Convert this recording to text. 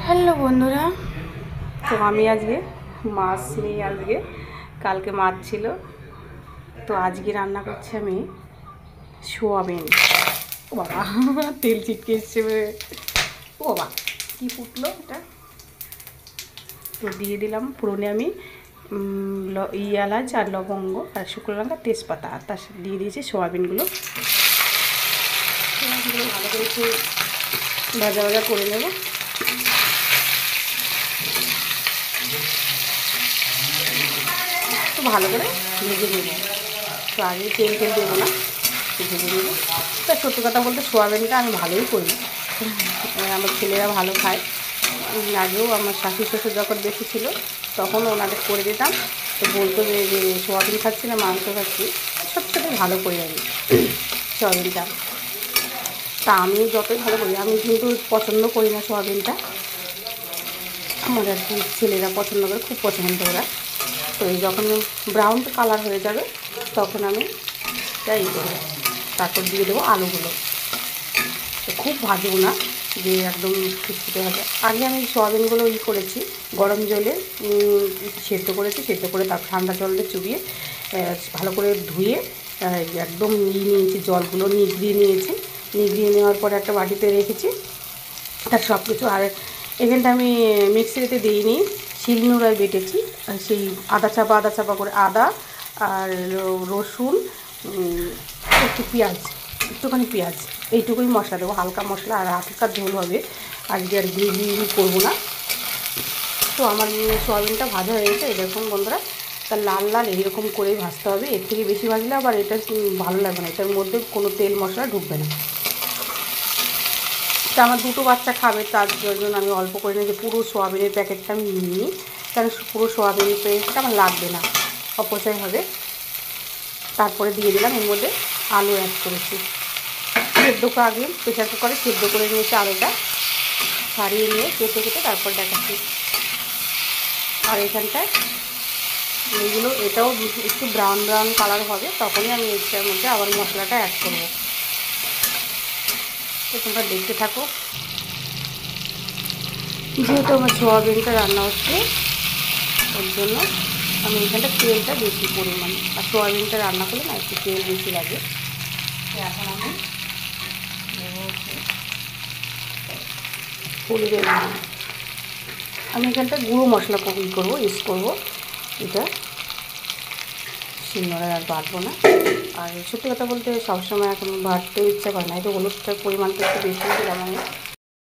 Hello বন্ধুরা, তো আমি আজকে মাছ নিয়ে কালকে মাছ ছিল, তো আজকে রান্না করছি আমি সোয়াবিন। ও বাবা, তেল ছিটকে এসছে। ও বাবা, কী ফুটলো এটা! তো দিয়ে দিলাম পুরনে আমি এলাচ আর লবঙ্গ আর শুকনো লঙ্কা তেজপাতা, আর তার সাথে দিয়ে দিয়েছি সোয়াবিনগুলো ভালো করে একটু ভাজা ভাজা করে নেব। তো ভালো করে ভেজে নেব, তো আগে তেল দেবো না, ভেজে নেব। তা সত্যি কথা বলতে সোয়াবিনটা আমি ভালোই করি, আমার ছেলেরা ভালো খায়। আগেও আমার শাশুড়ি শ্বশুর যখন বেশি ছিল তখন ওনাদের করে দিতাম, তো বলতো যে সোয়াবিন খাচ্ছি না মাংস খাচ্ছি। সত্যি ভালো করি আমি সোয়াবিনটা, তা আমি যতই ভালো করি আমি কিন্তু পছন্দ করি না সোয়াবিনটা। আমার আর কি ছেলেরা পছন্দ করে, খুব পছন্দ ওরা। তো এই যখন ব্রাউন কালার হয়ে যাবে তখন আমি তাই করবো, তারপর দিয়ে দেবো আলুগুলো। তো খুব ভাজবো না যে একদম ফুটফুটে হবে। আগে আমি সোয়াবিনগুলো করেছি গরম জলে সেদ্ধ করে তার ঠান্ডা জলে চুবিয়ে ভালো করে ধুয়ে একদম নিয়েছি, জলগুলো নিগড়িয়ে নেওয়ার পরে একটা বাটিতে রেখেছি তার সব কিছু। আর এখানটা আমি মিক্সিতে দিইনি, শিলনোড়ায় বেটেছি। সেই আদা চাপা করে আদা আর রসুন, একটুখানি পেঁয়াজ, এইটুকুই মশলা দেবো, হালকা মশলা আর হালকা ঝোল হবে। আজকে আর গ্রেভি করবো না। তো আমার সোয়াবিনটা ভাজা হয়ে গেছে, এরকম বন্ধুরা, তা লাল লাল এইরকম করেই ভাজতে হবে। এর থেকে বেশি ভাজলে আবার এটা ভালো লাগবে না, এটার মধ্যে কোনো তেল মশলা ঢুকবে না। তা আমার দুটো বাচ্চা খাবে, তার জন্য আমি অল্প করে নিয়ে যে পুরো সোয়াবিনের প্যাকেটটা আমি নিই, কারণ পুরো সোয়াবিনের প্যাকেটটা আমার লাগবে না, অপচয় হবে। তারপরে দিয়ে দিলাম এর মধ্যে আলু অ্যাড করেছি, আগে প্রেশার কুকারে সেদ্ধ করে নিয়েছি, আলুটা ছাড়িয়ে নিয়ে কেটে তারপর দেখাচ্ছি। আর এখানটায় এটাও একটু ব্রাউন কালার হবে, তখনই আমি এটার মধ্যে আবার মশলাটা অ্যাড করবো। তো তোমরা দেখতে থাকো। যেহেতু আমার সোয়াবিনটা রান্না হচ্ছে ওর জন্য আমি এখানটা তেলটা বেশি পরিমাণ, আর সোয়াবিনটা রান্না করলে না একটু তেল বেশি লাগে। এখন আমি হলুদের আমি এখানটা গুঁড়ো মশলা করবো, ইউজ করবো। এটা শিলনোড়ায় আর বাটবো না। আর সত্যি কথা বলতে সবসময় এখন বাটতে ইচ্ছা করে না, একটু হলুদটার পরিমাণটা একটু বেশি দিলাম আমি।